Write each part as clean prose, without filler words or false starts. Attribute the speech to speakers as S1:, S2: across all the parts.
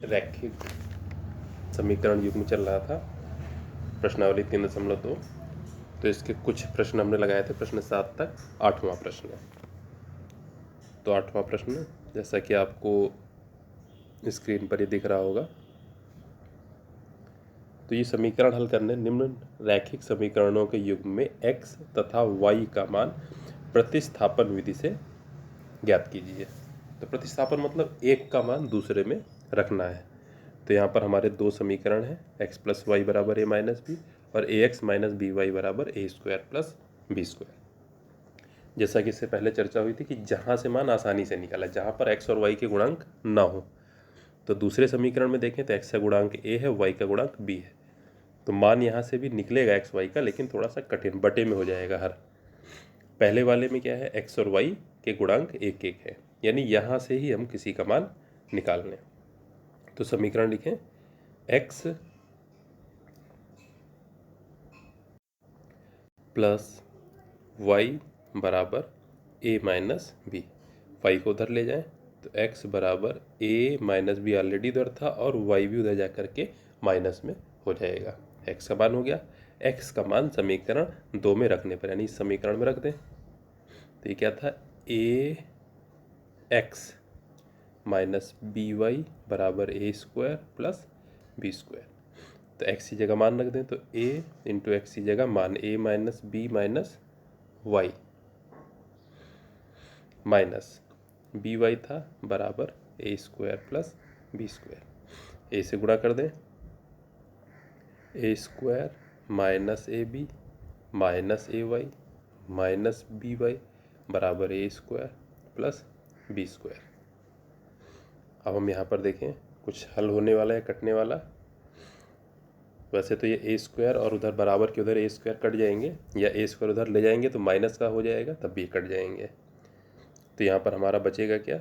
S1: रैखिक समीकरण युग्म चल रहा था, प्रश्नावली 3.2। तो इसके कुछ प्रश्न हमने लगाए थे, प्रश्न 7 तक। 8वां प्रश्न है। तो 8वां प्रश्न जैसा कि आपको स्क्रीन पर ही दिख रहा होगा, तो ये समीकरण हल करने निम्न रैखिक समीकरणों के युग्म में x तथा y का मान प्रतिस्थापन विधि से ज्ञात कीजिए। तो प्रतिस्थापन मतलब एक का मान दूसरे में रखना है। तो यहाँ पर हमारे दो समीकरण हैं, x प्लस वाई बराबर a माइनस बी और ax माइनस बी वाई बराबर a square plus b square. जैसा कि इससे पहले चर्चा हुई थी कि जहाँ से मान आसानी से निकाला, जहाँ पर x और y के गुणांक ना हो। तो दूसरे समीकरण में देखें तो x का गुणांक a है, y का गुणांक b है। तो मान यहाँ से भी निकलेगा x y का, लेकिन थोड़ा सा कठिन, बटे में हो जाएगा हर। पहले वाले में क्या है, x और y के गुणांक एक एक है, यानी यहाँ से ही हम किसी का मान निकाल लें। तो समीकरण लिखें, x प्लस वाई बराबर a माइनस बी। वाई को उधर ले जाएं तो x बराबर a माइनस बी ऑलरेडी उधर था और y भी उधर जा कर के माइनस में हो जाएगा। x का मान हो गया। x का मान समीकरण 2 में रखने पर, यानी इस समीकरण में रख दें। तो ये क्या था, ax माइनस बी वाई बराबर a square plus b square. तो x की जगह मान रख दें, तो a इंटू एक्स की जगह मान a minus b minus y minus b y था बराबर a square plus b square. a से गुणा कर दें, a square minus a b minus a y minus b y बराबर a square plus b square. अब हम यहाँ पर देखें कुछ हल होने वाला है, कटने वाला। वैसे तो ये a स्क्वायर और उधर बराबर के उधर a स्क्वायर कट जाएंगे, या a स्क्वायर उधर ले जाएंगे तो माइनस का हो जाएगा, तब भी कट जाएंगे। तो यहाँ पर हमारा बचेगा क्या,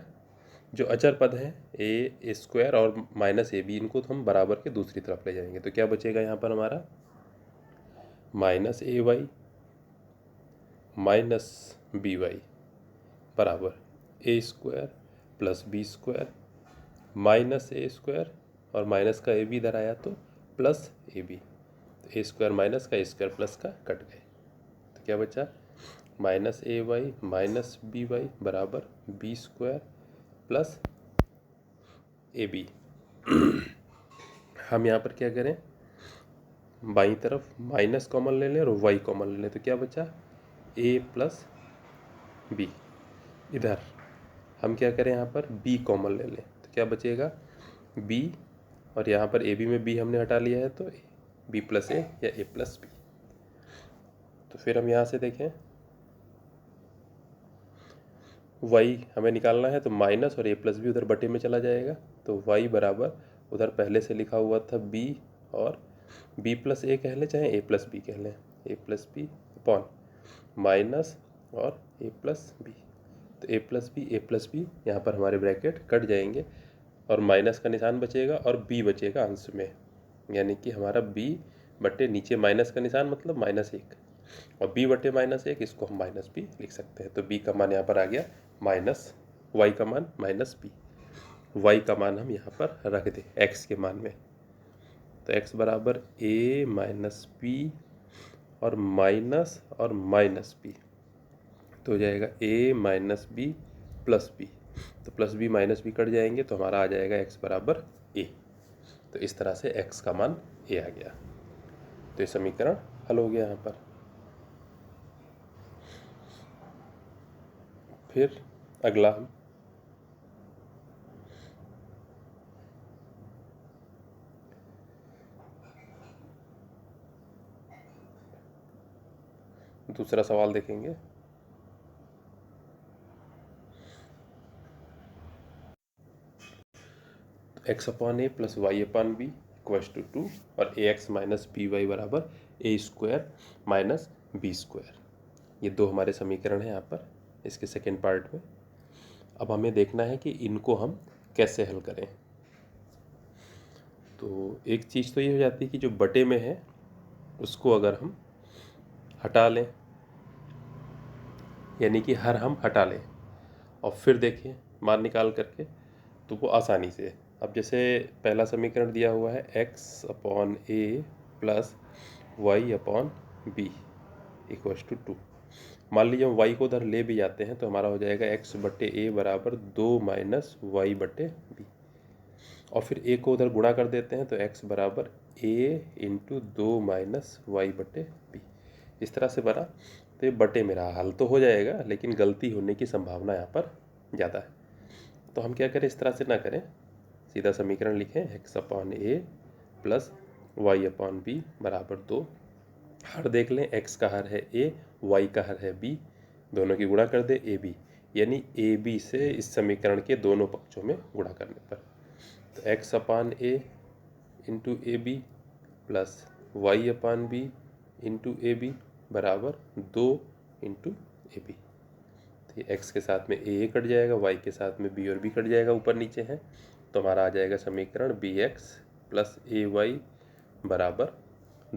S1: जो अचर पद हैं a स्क्वायर और माइनस ए बी, इनको तो हम बराबर के दूसरी तरफ ले जाएंगे। तो क्या बचेगा यहाँ पर हमारा, minus a y minus b y बराबर a square plus b square minus a square, और माइनस का ए बी इधर आया तो प्लस ए बी। तो ए स्क्वायर माइनस का, ए स्क्वायर प्लस का कट गए। तो क्या बचा, minus a y minus b y बराबर b square plus a b. हम यहाँ पर क्या करें, बाईं तरफ माइनस कॉमन ले लें और वाई कॉमन ले लें। तो क्या बचा, ए प्लस बी। इधर हम क्या करें, यहाँ पर b कॉमन ले लें। तो क्या बचेगा, b, और यहाँ पर ए बी में b हमने हटा लिया है तो b प्लस ए या a प्लस बी। तो फिर हम यहाँ से देखें, y हमें निकालना है तो माइनस और a प्लस बी उधर बटे में चला जाएगा। तो y बराबर उधर पहले से लिखा हुआ था b, और b प्लस ए कह लें चाहे a प्लस बी कह लें, a plus b upon minus और a प्लस बी। तो a प्लस बी यहाँ पर हमारे ब्रैकेट कट जाएंगे और माइनस का निशान बचेगा और b बचेगा अंश में, यानी कि हमारा b बटे नीचे माइनस का निशान मतलब -1, और b बटे -1, इसको हम माइनस b लिख सकते हैं। तो b का मान यहाँ पर आ गया माइनस, y का मान माइनस b, y का मान हम यहाँ पर रख दें x के मान में। तो x बराबर a माइनस b और माइनस b, तो हो जाएगा a minus b plus b. तो plus b minus b cut जाएंगे तो हमारा आ जाएगा x बराबर a। तो इस तरह से x का मान a आ गया। तो ये समीकरण हल हो गया यहाँ पर। फिर अगला हम दूसरा सवाल देखेंगे। X upon a plus y upon b equals to 2 और a x minus b y बराबर a square minus b square. ये दो हमारे समीकरण हैं यहाँ पर इसके सेकेंड पार्ट में। अब हमें देखना है कि इनको हम कैसे हल करें। तो एक चीज़ तो ये हो जाती है कि जो बटे में है उसको अगर हम हटा लें, यानी कि हर हम हटा लें और फिर देखें मान निकाल करके, तो वो आसानी से अब जैसे पहला समीकरण दिया हुआ है x upon a plus y upon b equals to 2। मान लीजिए हम y को उधर ले भी जाते हैं तो हमारा हो जाएगा x बटे ए बराबर 2 माइनस वाई बटे बी, और फिर a को उधर गुणा कर देते हैं तो x बराबर a इंटू 2 माइनस वाई बटे बी। इस तरह से बना, तो ये बटे में रहा। हल तो हो जाएगा लेकिन गलती होने की संभावना यहाँ पर ज़्यादा है। तो हम क्या करें, इस तरह से ना करें, सीधा समीकरण लिखें x upon a plus y upon B बराबर 2। हर देख लें, x का हर है a, y का हर है b, दोनों की गुणा कर दे ए बी, यानी ए बी से इस समीकरण के दोनों पक्षों में गुणा करने पर तो x upon a into a b plus y upon b into a b बराबर 2 इंटू ए बी। तो ये x के साथ में a कट जाएगा, y के साथ में b और b कट जाएगा, ऊपर नीचे है, तो हमारा आ जाएगा समीकरण bx प्लस ए वाई बराबर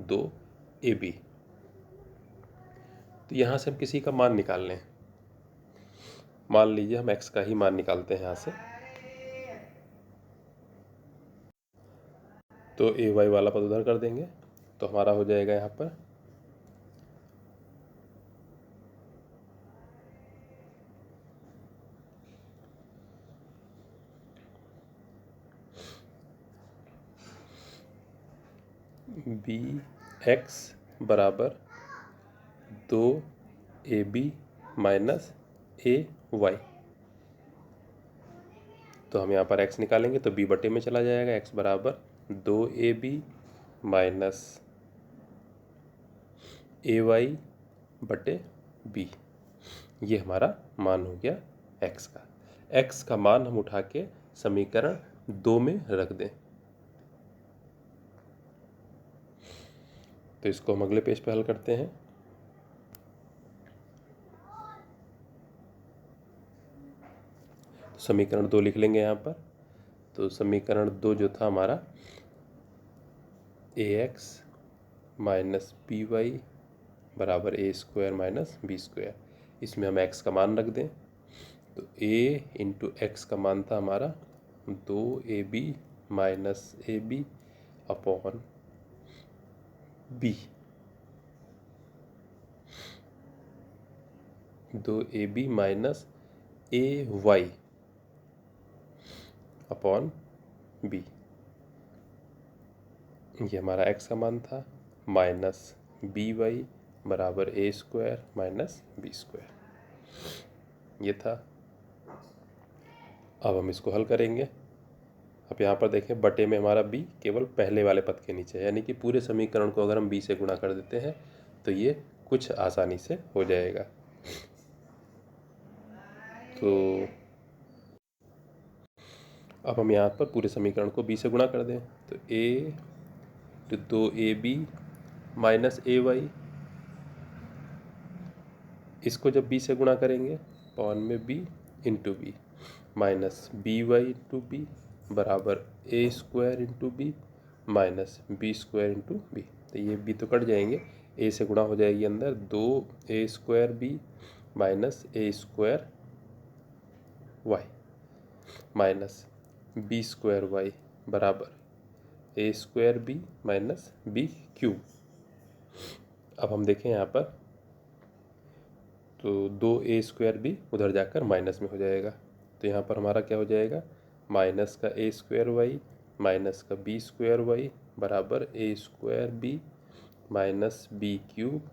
S1: 2 ए बी। तो यहाँ से हम किसी का मान निकाल लें। मान लीजिए हम x का ही मान निकालते हैं यहाँ से, तो ए वाई वाला पद उधर कर देंगे तो हमारा हो जाएगा यहाँ पर बी एक्स बराबर 2 a b minus a y. तो हम यहाँ पर x निकालेंगे तो b बटे में चला जाएगा, x बराबर 2 a b minus a y बटे बी। ये हमारा मान हो गया x का। x का मान हम उठा के समीकरण 2 में रख दें। तो इसको हम अगले पेज पे हल करते हैं। समीकरण 2 लिख लेंगे यहाँ पर। तो समीकरण 2 जो था हमारा ए एक्स माइनस बी वाई बराबर a square minus b square, इसमें हम x का मान रख दें। तो a इंटू एक्स का मान था हमारा 2 a b minus a b upon b, 2 a b minus a y upon b. ये हमारा x का मान था, माइनस बी वाई बराबर a square minus b square, ये था। अब हम इसको हल करेंगे। अब यहाँ पर देखें, बटे में हमारा b केवल पहले वाले पद के नीचे है, यानी कि पूरे समीकरण को अगर हम b से गुणा कर देते हैं तो ये कुछ आसानी से हो जाएगा। तो अब हम यहाँ पर पूरे समीकरण को b से गुणा कर दें तो a तो 2 a b minus a y, इसको जब b से गुणा करेंगे पॉन में b into b minus b y into b बराबर a square into b minus b square into b. तो ये b तो कट जाएंगे, a से गुणा हो जाएगी अंदर 2 a square b minus a square y minus b square y बराबर a square b minus b cube. अब हम देखें यहाँ पर, तो 2 ए स्क्वायर बी उधर जाकर माइनस में हो जाएगा, तो यहाँ पर हमारा क्या हो जाएगा, माइनस का ए स्क्वायर वाई माइनस का बी स्क्वायर वाई बराबर a square b minus b cube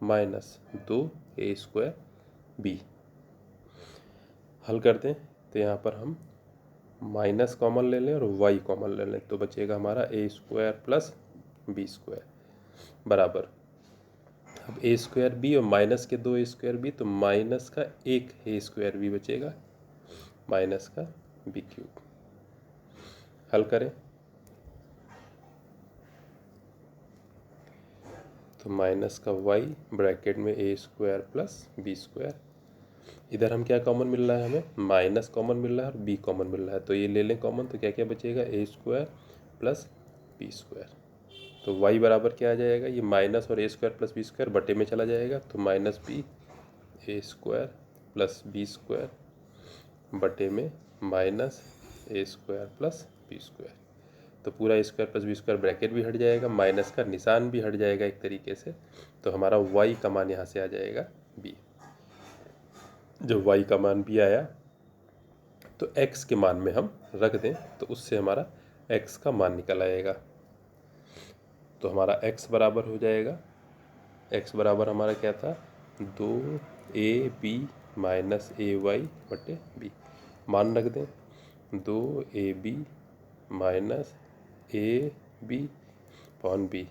S1: minus 2 a square b. हल करते हैं तो यहाँ पर हम माइनस कॉमन ले लें और y कॉमन ले लें, तो बचेगा हमारा ए स्क्वायर प्लस बी स्क्वायर बराबर, अब ए स्क्वायर बी और माइनस के 2 ए स्क्वायर बी, तो माइनस का 1 ए स्क्वायर बी बचेगा माइनस का बी क्यूब। हल करें तो माइनस का y ब्रैकेट में ए स्क्वायर प्लस बी स्क्वायर, इधर हम क्या कॉमन मिल रहा है, हमें माइनस कॉमन मिल रहा है और b कॉमन मिल रहा है, तो ये ले लें कॉमन, तो क्या क्या बचेगा, a square plus b square. तो y बराबर क्या आ जाएगा, ये माइनस और a square plus b square बटे में चला जाएगा, तो minus b a square plus b square बटे में minus a square plus b square. तो पूरा square plus b square bracket भी हट जाएगा, माइनस का निशान भी हट जाएगा एक तरीके से। तो हमारा y का मान यहाँ से आ जाएगा b। जब y का मान b आया तो x के मान में हम रख दें तो उससे हमारा x का मान निकल आएगा। तो हमारा x बराबर हो जाएगा, x बराबर हमारा क्या था, 2ab माइनस ay बटे b। मान रख दें 2ab minus ab upon b।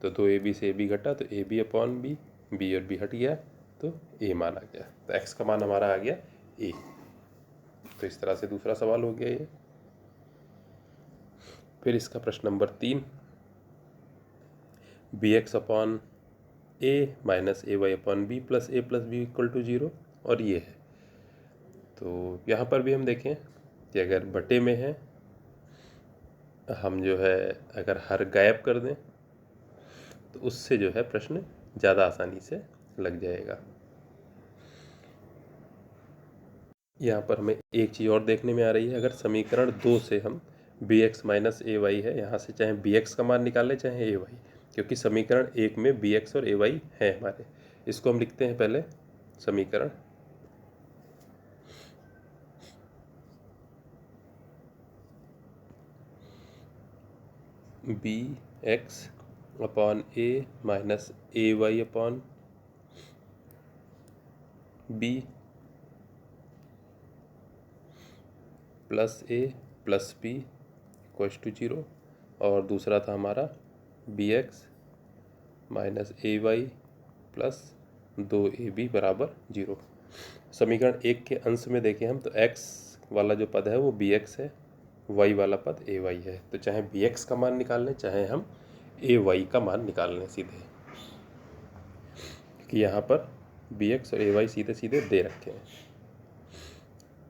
S1: तो 2ab से ab घटा तो ab अपॉन b, b और b हट गया तो a मान आ गया। तो x का मान हमारा आ गया a। तो इस तरह से दूसरा सवाल हो गया ये। फिर इसका प्रश्न number 3, bx upon a minus ay upon b plus a plus b equal to 0 और ये है। तो यहाँ पर भी हम देखें कि अगर बटे में है, हम जो है अगर हर गायब कर दें तो उससे जो है प्रश्न ज़्यादा आसानी से लग जाएगा। यहाँ पर हमें एक चीज़ और देखने में आ रही है, अगर समीकरण 2 से हम bx माइनस ए वाई है, यहाँ से चाहे bx का मान निकाल लें चाहे ए वाई, क्योंकि समीकरण 1 में bx और ए वाई है हमारे। इसको हम लिखते हैं पहले समीकरण bx upon a minus a y upon b plus a plus b equals to 0। और दूसरा था हमारा bx minus a y plus 2ab बराबर 0। समीकरण 1 के अंश में देखें हम तो x वाला जो पद है वो bx है, y वाला पद ay है। तो चाहे bx का मान निकाल लें चाहे हम ay का मान निकाल लें सीधे, कि यहाँ पर bx और ay सीधे सीधे दे रखे हैं।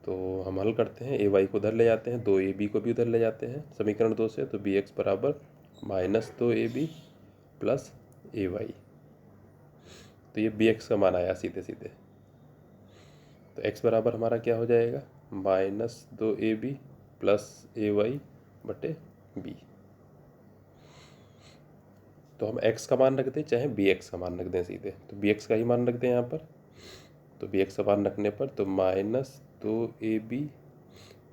S1: तो हम हल करते हैं, ay को उधर ले जाते हैं, 2ab को भी उधर ले जाते हैं समीकरण 2 से। तो bx बराबर माइनस 2ab प्लस ay। तो ये bx का मान आया सीधे सीधे। तो x बराबर हमारा क्या हो जाएगा, माइनस 2ab प्लस ay बटे b। तो हम x का मान रख दें चाहे bx का मान रख दें सीधे, तो bx का ही मान रख दें यहाँ पर। तो bx का मान रखने पर तो माइनस 2ab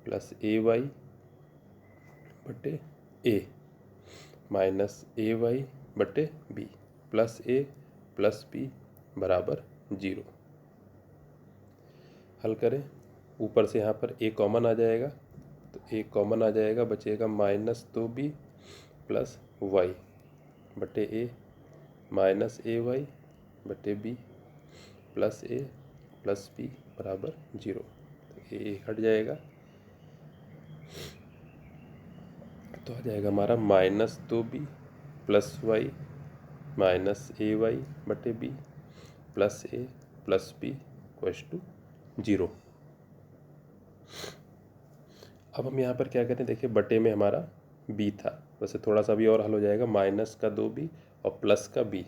S1: प्लस ay बटे a माइनस ay बटे b plus a plus b बराबर 0। हल करें, ऊपर से यहाँ पर a कॉमन आ जाएगा, तो a कॉमन आ जाएगा, बचेगा माइनस 2b प्लस y बटे a माइनस ay बटे b plus a plus b बराबर 0। तो a हट जाएगा तो आ जाएगा हमारा minus 2b plus y minus ay बटे b plus a plus b equals to 0। अब हम यहाँ पर क्या करें, देखिए बटे में हमारा b था, वैसे थोड़ा सा भी और हल हो जाएगा, माइनस का 2b और प्लस का b,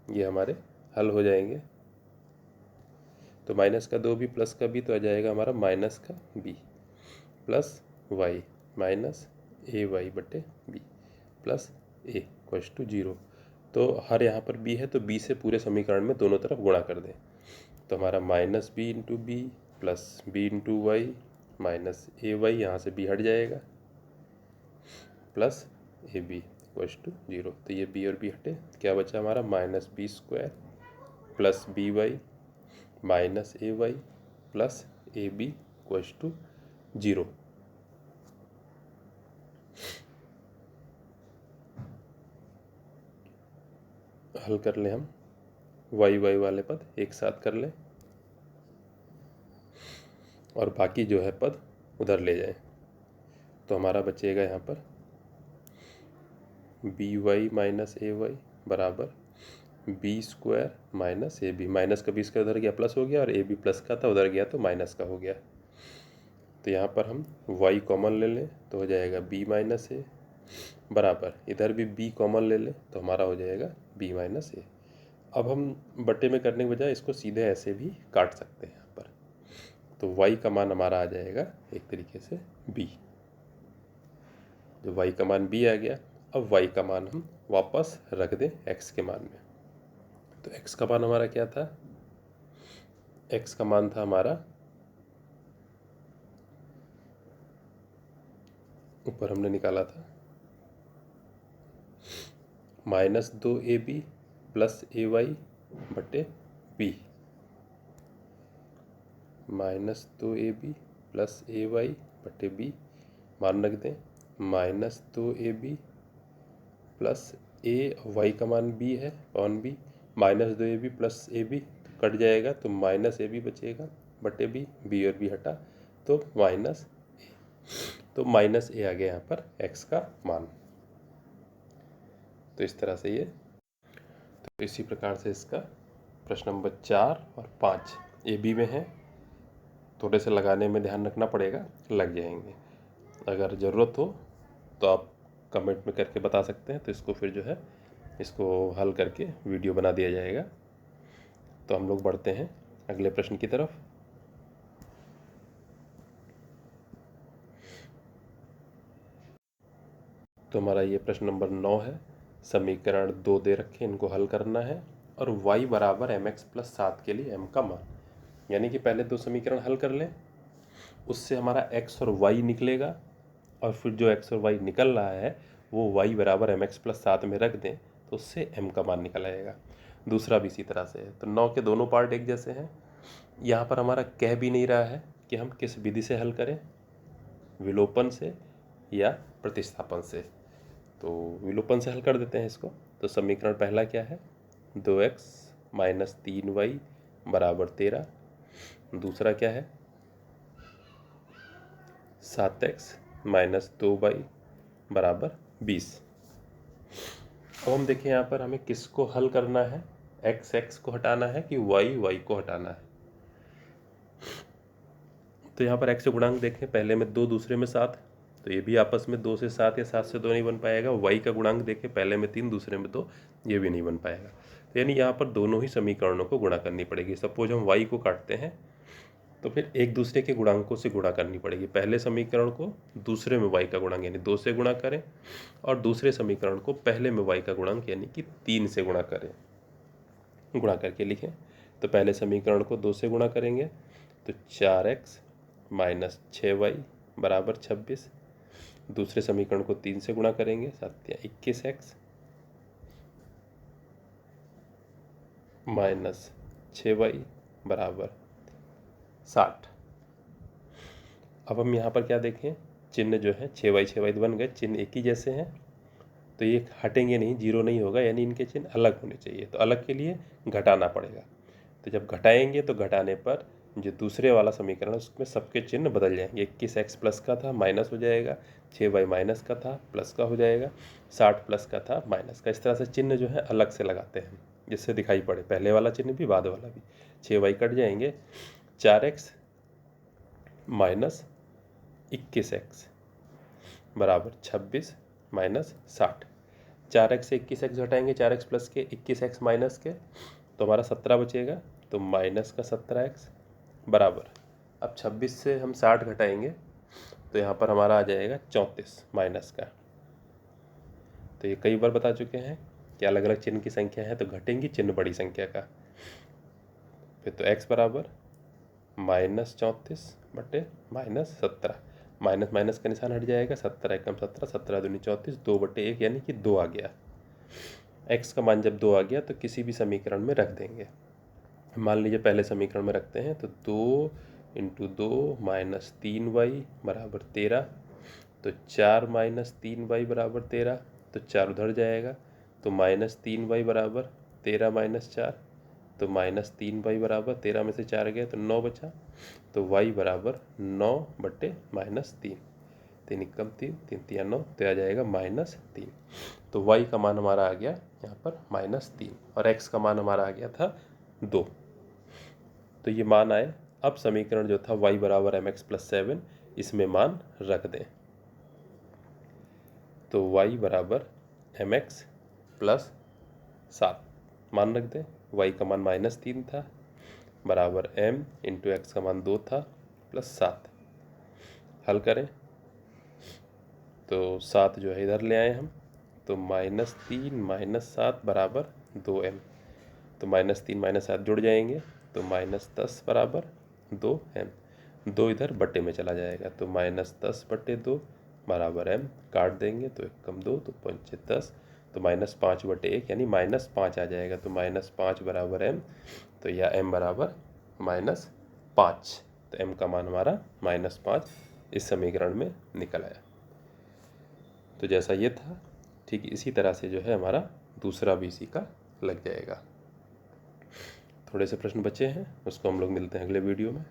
S1: ये हमारे हल हो जाएंगे। तो माइनस का 2b प्लस का b तो आ जाएगा हमारा माइनस का b plus y minus a y बटे b plus a equals to 0। तो हर यहाँ पर b है तो b से पूरे समीकरण में दोनों तरफ गुणा कर दें। तो हमारा minus b into b plus b into y minus a y, यहाँ से b हट जाएगा, plus a b equals to 0। तो ये b और b हटे, क्या बचा हमारा minus b square plus b y minus a y plus a b equals to 0। हल कर लें हम, वाई वाई वाले पद एक साथ कर लें और बाकी जो है पद उधर ले जाएं। तो हमारा बचेगा यहाँ पर b y minus a y बराबर b square minus a b, minus का बी स्क्वायर उधर गया प्लस हो गया, और ए बी प्लस का था उधर गया तो माइनस का हो गया। तो यहाँ पर हम y कॉमन ले लें तो हो जाएगा b माइनस ए बराबर, इधर भी b कॉमन ले लें तो हमारा हो जाएगा b माइनस ए। अब हम बटे में करने के बजाय इसको सीधे ऐसे भी काट सकते हैं यहाँ पर। तो y का मान हमारा आ जाएगा एक तरीके से b। जो y का मान b आ गया। अब y का मान हम वापस रख दें x के मान में। तो x का मान हमारा क्या था? x का मान था हमारा, ऊपर हमने निकाला था -2ab प्लस ay बटे b, -2ab प्लस ay बटे b। मान रख दें -2ab प्लस a, y का मान b है, on b, -2ab plus ab तो कट जाएगा, तो -ab बचेगा बटे b, b और b हटा तो -a, तो -a आ गया यहाँ पर x का मान। तो इस तरह से ये, तो इसी प्रकार से इसका प्रश्न नंबर 4 और 5 ए बी में है। थोड़े से लगाने में ध्यान रखना पड़ेगा, लग जाएंगे। अगर ज़रूरत हो तो आप कमेंट में करके बता सकते हैं, तो इसको फिर जो है इसको हल करके वीडियो बना दिया जाएगा। तो हम लोग बढ़ते हैं अगले प्रश्न की तरफ। तो हमारा ये प्रश्न नंबर 9 है। समीकरण 2 दे रखे, इनको हल करना है और y बराबर mx प्लस 7 के लिए m का मान, यानी कि पहले 2 समीकरण हल कर लें, उससे हमारा x और y निकलेगा और फिर जो x और y निकल रहा है वो y बराबर mx प्लस 7 में रख दें तो उससे m का मान निकल आएगा। दूसरा भी इसी तरह से है। तो 9 के दोनों पार्ट एक जैसे हैं। यहाँ पर हमारा कह भी नहीं रहा है कि हम किस विधि से हल करें, विलोपन से या प्रतिस्थापन से। तो विलोपन से हल कर देते हैं इसको। तो समीकरण पहला क्या है? 2x माइनस 3y बराबर 13। दूसरा क्या है? 7x माइनस 2y बराबर 20। अब हम देखें यहाँ पर हमें किसको हल करना है, x को हटाना है कि y को हटाना है। तो यहाँ पर x से गुणांक देखें, पहले में 2 दूसरे में 7, तो ये भी आपस में 2 से 7 या 7 से 2 नहीं बन पाएगा। y का गुणांक देखें, पहले में 3 दूसरे में 2, ये भी नहीं बन पाएगा। तो यानी यहाँ पर दोनों ही समीकरणों को गुणा करनी पड़ेगी। सपोज हम y को काटते हैं तो फिर एक दूसरे के गुणांकों से गुणा करनी पड़ेगी। पहले समीकरण को दूसरे में y का गुणांक यानी 2 से गुणा करें और दूसरे समीकरण को पहले में y का गुणांक यानी कि 3 से गुणा करें। गुणा करके लिखें। तो पहले समीकरण को 2 से गुणा करेंगे तो 4x माइनस 6y बराबर 26। दूसरे समीकरण को 3 से गुणा करेंगे, 7 21x माइनस 6y बराबर 60। अब हम यहाँ पर क्या देखें, चिन्ह जो है 6y बन गए, चिन्ह एक ही जैसे हैं तो ये हटेंगे नहीं, जीरो नहीं होगा, यानी इनके चिन्ह अलग होने चाहिए। तो अलग के लिए घटाना पड़ेगा। तो जब घटाएंगे तो घटाने पर जो दूसरे वाला समीकरण है उसमें सबके चिन्ह बदल जाएंगे। 21x प्लस का था माइनस हो जाएगा, 6y माइनस का था प्लस का हो जाएगा, 60 प्लस का था माइनस का। इस तरह से चिन्ह जो है अलग से लगाते हैं जिससे दिखाई पड़े, पहले वाला चिन्ह भी बाद वाला भी। 6y कट जाएंगे, 4x माइनस 21x बराबर 26 माइनस 60। 4x से 21x घटाएंगे, 4x प्लस के 21x माइनस के, तो हमारा 17 बचेगा, तो माइनस का 17x बराबर, अब 26 से हम 60 घटाएंगे तो यहाँ पर हमारा आ जाएगा 34 माइनस का। तो ये कई बार बता चुके हैं कि अलग अलग चिन्ह की संख्या है तो घटेंगी चिन्ह बड़ी संख्या का। फिर तो x बराबर -34 बटे -17, माइनस माइनस का निशान हट जाएगा, 17 एकम 17, 17 दूनी 34, 2 बटे 1 यानी कि 2 आ गया। x का मान जब 2 आ गया तो किसी भी समीकरण में रख देंगे। मान लीजिए पहले समीकरण में रखते हैं तो 2 इंटू 2 माइनस 3y बराबर 13, तो 4 माइनस 3y बराबर 13, तो 4 उधर जाएगा, तो -3y बराबर 13 माइनस 4, तो -3y बराबर 13 में से 4 गया तो 9 बचा, तो y बराबर 9 बटे -3, 3 एकम 3, 3 तिया 9, तो आ जाएगा -3। तो y का मान हमारा आ गया यहाँ पर -3 और x का मान हमारा आ गया था 2। तो ये मान आए। अब समीकरण जो था y बराबर mx प्लस 7, इसमें मान रख दें। तो y बराबर mx प्लस 7 मान रख दें। y का मान -3 था बराबर m इंटू एक्स का मान 2 था प्लस 7। हल करें तो 7 जो है इधर ले आए हम, तो -3 - 7 बराबर 2m। तो -3 - 7 जुड़ जाएंगे, तो -10 बराबर 2m। 2 इधर बट्टे में चला जाएगा, तो -10/2 बराबर m। काट देंगे तो 1 कम 2, तो 5 10, तो -5/1 यानी -5 आ जाएगा, तो -5 बराबर m। तो यह m बराबर -5। तो m का मान हमारा -5 इस समीकरण में निकल आया। तो जैसा ये था ठीक इसी तरह से जो है हमारा दूसरा भी इसी का लग जाएगा। थोड़े से प्रश्न बचे हैं, उसको हम लोग मिलते हैं अगले वीडियो में।